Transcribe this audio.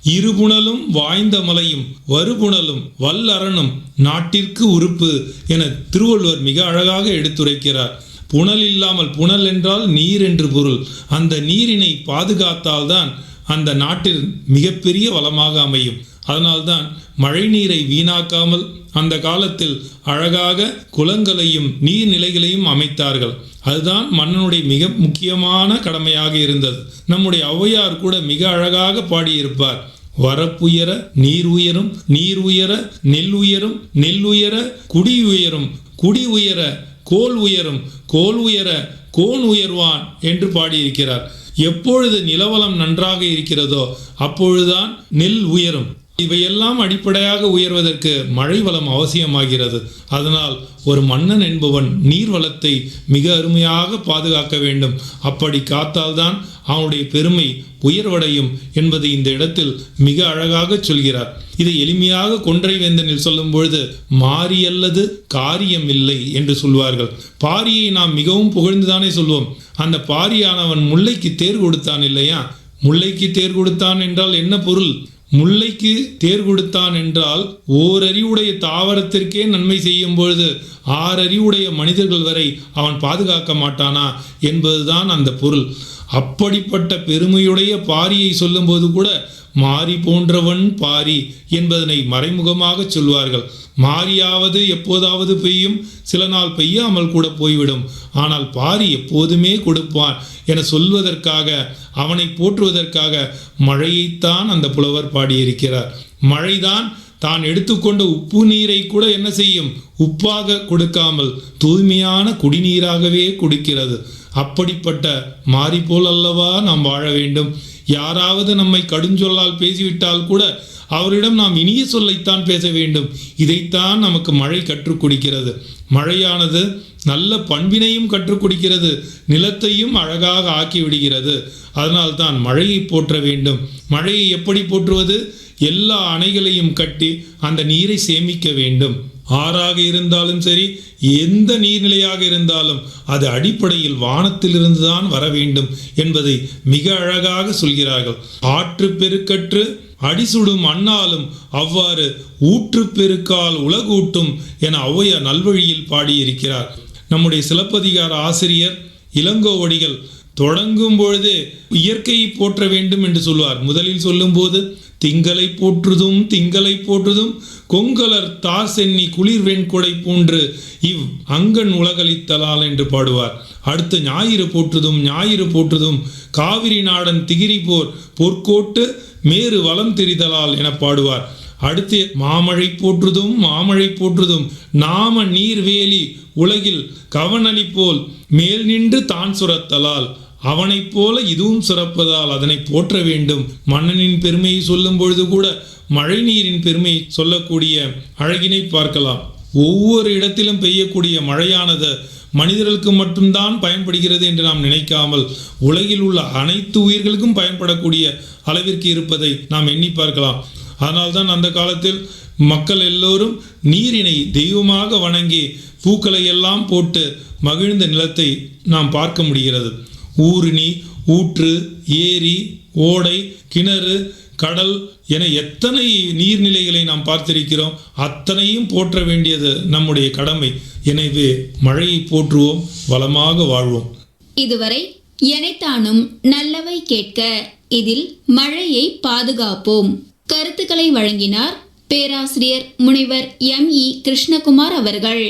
இருபுணலும் வாய்ந்த மலையும் வருபுணலும் வல்லரணும் நாட்டிற்கு உறுப்பு என திருவள்ளுவர் மிக அழகாக எடுத்துரைக்கிறார். புனல் இல்லாமல், புனல் என்றால் நீர் என்று பொருள், அந்த நீரினை பாதுகாத்தால்தான் அந்த நாட்டில் மிகப்பெரிய வளமாக அமையும். அதனால்தான் மழை நீரை வீணாக்காமல் அந்த காலத்தில் அழகாக குளங்களையும் நீர்நிலைகளையும் அமைத்தார்கள். அதுதான் மன்னனுடைய மிக முக்கியமான கடமையாக இருந்தது. நம்முடைய ஔவையார் கூட மிக அழகாக பாடியிருப்பார். வரப்புயர நீர் உயரும், நீர் உயர நெல் உயரும், நெல் உயர குடி உயரும், குடி உயர கோல் உயரும், கோல் உயர கோன் உயர்வான் என்று பாடியிருக்கிறார். எப்பொழுது நிலவளம் நன்றாக இருக்கிறதோ அப்பொழுதுதான் நெல் உயரும். இவையெல்லாம் அடிப்படையாக உயர்வதற்கு மழை வளம் அவசியமாகிறது. அதனால் ஒரு மன்னன் என்பவன் நீர் வளத்தை மிக அருமையாக பாதுகாக்க வேண்டும். அப்படி காத்தால்தான் அவனுடைய பெருமை உயர்வடையும் என்பதை இந்த இடத்தில் மிக அழகாக சொல்கிறார். இதை எளிமையாக கொன்றை வேந்தனில் சொல்லும் பொழுது மாறி அல்லது காரியம் இல்லை என்று சொல்வார்கள். பாரியை நாம் மிகவும் புகழ்ந்துதானே சொல்வோம். அந்த பாரியானவன் முல்லைக்கு தேர் கொடுத்தான் இல்லையா? முல்லைக்கு தேர் கொடுத்தான் என்றால் என்ன பொருள்? முல்லைக்கு தேர் கொடுத்தான் என்றால் ஓரறிவுடைய தாவரத்திற்கே நன்மை செய்யும் பொழுது 6 அறிவுடைய மனிதர்கள் வரை அவன் பாதுகாக்க மாட்டானா என்பதுதான் அந்த பொருள். அப்படிப்பட்ட பெருமையுடைய பாரியை சொல்லும்போது கூட மாரி போன்றவன் பாரி என்பதனை மறைமுகமாக சொல்வார்கள். மாரியாவது எப்போதாவது பெய்யும், சில நாள் பெய்யாமல் கூட போய்விடும். ஆனால் பாரி எப்போதுமே கொடுப்பான் என சொல்வதற்காக, அவனை போற்றுவதற்காக மழையைத்தான் அந்த புலவர் பாடியிருக்கிறார். மழைதான் தான் எடுத்துக்கொண்ட உப்பு நீரை கூட என்ன செய்யும்? உப்பாக கொடுக்காமல் தூய்மையான குடிநீராகவே குடிக்கிறது. அப்படிப்பட்ட மாரி போல் அல்லவா நாம் வாழ வேண்டும். யாராவது நம்மை கடுஞ்சொல்லால் பேசிவிட்டால் கூட அவரிடம் நாம் இனிய சொல்லைத்தான் பேச வேண்டும். இதைத்தான் நமக்கு மழை கற்றுக் கொடுக்கிறது. மழையானது நல்ல பண்பினையும் கற்றுக் கொடுக்கிறது, நிலத்தையும் அழகாக ஆக்கி விடுகிறது. அதனால்தான் மழையை போற்ற வேண்டும். மழையை எப்படி போற்றுவது? எல்லா அணைகளையும் கட்டி அந்த நீரை சேமிக்க வேண்டும். ஆறாக இருந்தாலும் சரி, எந்த நீர்நிலையாக இருந்தாலும் அது அடிப்படையில் வானத்திலிருந்து தான் வர வேண்டும் என்பதை மிக அழகாக சொல்கிறார்கள். ஆற்று பெருக்கற்று அடிசுடும் அண்ணாலும் அவ்வாறு ஊற்று பெருக்கால் உலகூட்டும் என ஔவையார் நல்வழியில் பாடியிருக்கிறார். நம்முடைய சிலப்பதிகார ஆசிரியர் இளங்கோவடிகள் தொடங்கும் பொழுது இயற்கையை போற்ற வேண்டும் என்று சொல்வார். முதலில் சொல்லும்போது திங்களை போற்றுதும் திங்களை போற்றுதும் கொங்கலர் தார் சென்னி குளிர் வெண்கொடை போன்று இவ் அங்கன் உலகளித்தலால் என்று பாடுவார். அடுத்து ஞாயிறு போற்றுதும் ஞாயிறு போற்றுதும் காவிரி நாடன் திகிரி போர் பொற்கோட்டு மேறு வளம் திரிதலால் என பாடுவார். அடுத்து மாமழை போற்றுதும் மாமழை போற்றுதும் நாம நீர்வேலி உலகில் கவனளி போல் மேல் நின்று தான் சுரத்தலால் அவனைப் போல இதுவும் சுரப்பதால் அதனை போற்ற வேண்டும். மன்னனின் பெருமையை சொல்லும் பொழுது கூட மழை நீரின் பெருமையை சொல்லக்கூடிய அழகினை பார்க்கலாம். ஒவ்வொரு இடத்திலும் பெய்யக்கூடிய மழையானது மனிதர்களுக்கு மட்டும்தான் பயன்படுகிறது என்று நாம் நினைக்காமல் உலகில் உள்ள அனைத்து உயிர்களுக்கும் பயன்படக்கூடிய அளவிற்கு இருப்பதை நாம் எண்ணி பார்க்கலாம். அதனால்தான் அந்த காலத்தில் மக்கள் எல்லோரும் நீரினை தெய்வமாக வணங்கி பூக்களை எல்லாம் போட்டு மகிழ்ந்த நிலத்தை நாம் பார்க்க முடிகிறது. ஊருணி, ஊற்று, ஏரி, ஓடை, கிணறு, கடல் என எத்தனை நீர்நிலைகளை நாம் பார்த்திருக்கிறோம். அத்தனையும் போற்ற வேண்டியது நம்முடைய கடமை. எனவே மழையை போற்றுவோம், வளமாக வாழ்வோம். இதுவரை எனைத்தானும் நல்லவை கேட்க இதில் மழையை பாதுகாப்போம் கருத்துக்களை வழங்கினார் பேராசிரியர் முனைவர் ME கிருஷ்ணகுமார் அவர்கள்.